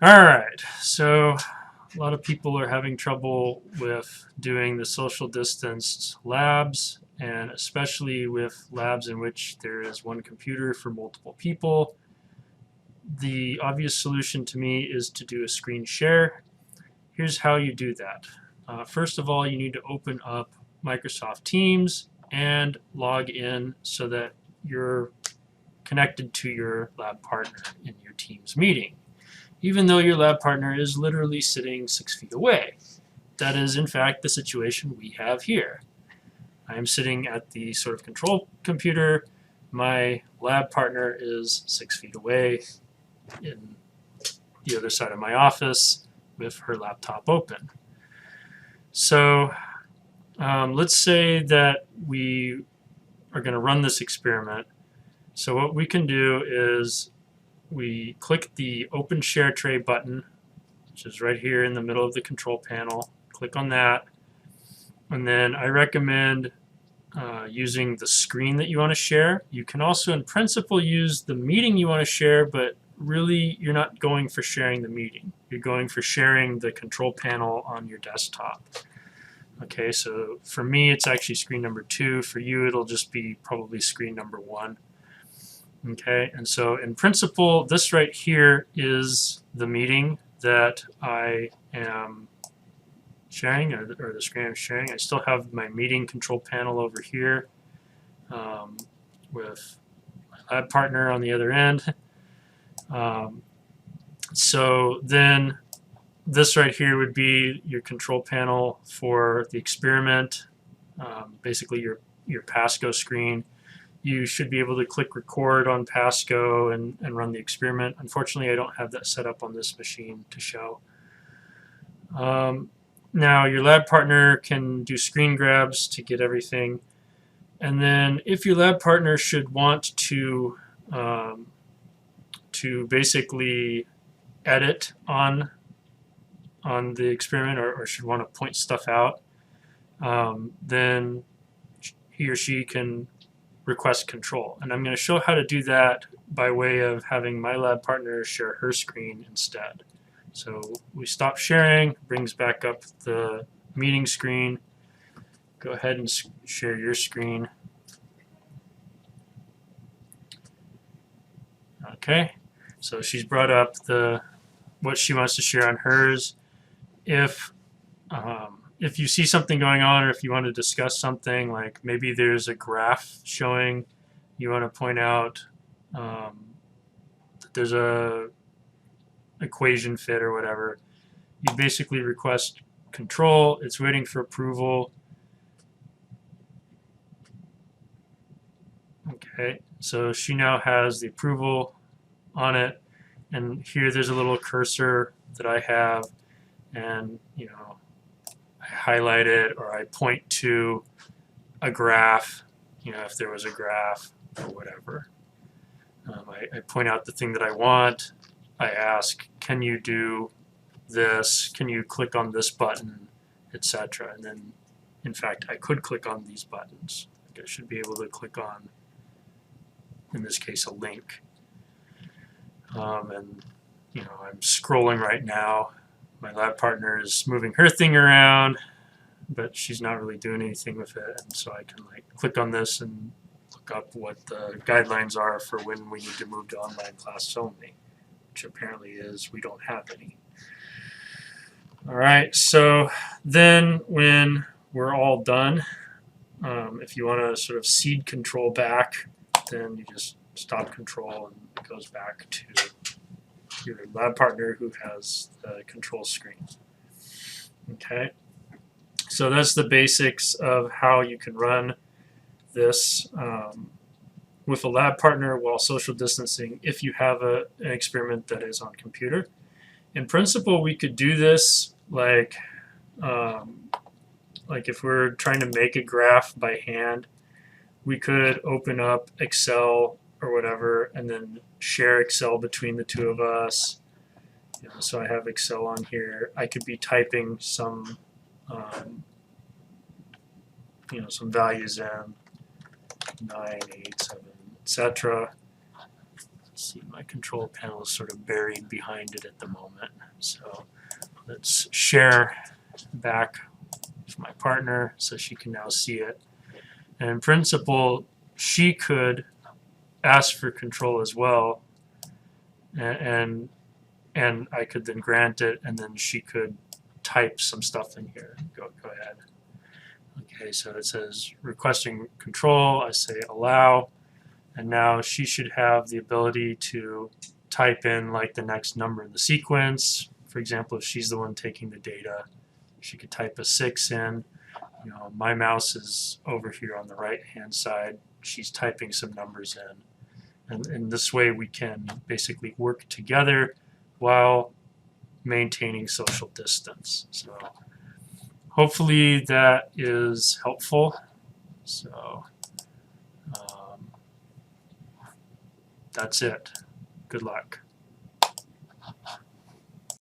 All right, so a lot of people are having trouble with doing the social distanced labs, and especially with labs in which there is one computer for multiple people. The obvious solution to me is to do a screen share. Here's how you do that. First of all, you need to open up Microsoft Teams and log in so that you're connected to your lab partner in your Teams meeting, even though your lab partner is literally sitting 6 feet away. That is, in fact, the situation we have here. I am sitting at the sort of control computer. My lab partner is 6 feet away in the other side of my office with her laptop open. So let's say that we are going to run this experiment. So what we can do is we click the Open Share Tray button, which is right here in the middle of the control panel. Click on that. And then I recommend using the screen that you want to share. You can also, in principle, use the meeting you want to share, but really you're not going for sharing the meeting. You're going for sharing the control panel on your desktop. Okay, so for me, it's actually screen number 2. For you, it'll just be probably screen number 1. Okay, and so in principle, this right here is the meeting that I am sharing, or the screen I'm sharing. I still have my meeting control panel over here with my lab partner on the other end. So then this right here would be your control panel for the experiment, basically your Pasco screen. You should be able to click record on Pasco and run the experiment. Unfortunately, I don't have that set up on this machine to show. Now your lab partner can do screen grabs to get everything. And then if your lab partner should want to basically edit on the experiment, or should want to point stuff out, then he or she can request control. And I'm going to show how to do that by way of having my lab partner share her screen instead. So we stop sharing, brings back up the meeting screen. Go ahead and share your screen. Okay, so she's brought up what she wants to share on hers. If you see something going on, or if you want to discuss something, like maybe there's a graph showing, you want to point out that there's a equation fit or whatever, you basically request control. It's waiting for approval. Okay, so she now has the approval on it, and here there's a little cursor that I have, and I highlight it, or I point to a graph, if there was a graph or whatever. I point out the thing that I want. I ask, can you do this? Can you click on this button, etc. And then, in fact, I could click on these buttons. I should be able to click on, in this case, a link. And I'm scrolling right now. My lab partner is moving her thing around, but she's not really doing anything with it. And so I can click on this and look up what the guidelines are for when we need to move to online class only, which apparently is we don't have any. All right, so then when we're all done, if you want to sort of seed control back, then you just stop control and it goes back to your lab partner who has the control screen. Okay, so that's the basics of how you can run this with a lab partner while social distancing if you have an experiment that is on computer. In principle, we could do this like if we're trying to make a graph by hand, we could open up Excel or whatever and then share Excel between the two of us. So I have Excel on here. I could be typing some some values in, 9, 8, 7, etc. see, my control panel is sort of buried behind it at the moment. So let's share back with my partner so she can now see it. And in principle, she could ask for control as well, and I could then grant it, and then she could type some stuff in here. Go ahead. Okay, so it says requesting control. I say allow, and now she should have the ability to type in like the next number in the sequence. For example, if she's the one taking the data, she could type a 6 in. You know, my mouse is over here on the right hand side. She's typing some numbers in. And in this way we can basically work together while maintaining social distance. So hopefully that is helpful. So that's it. Good luck.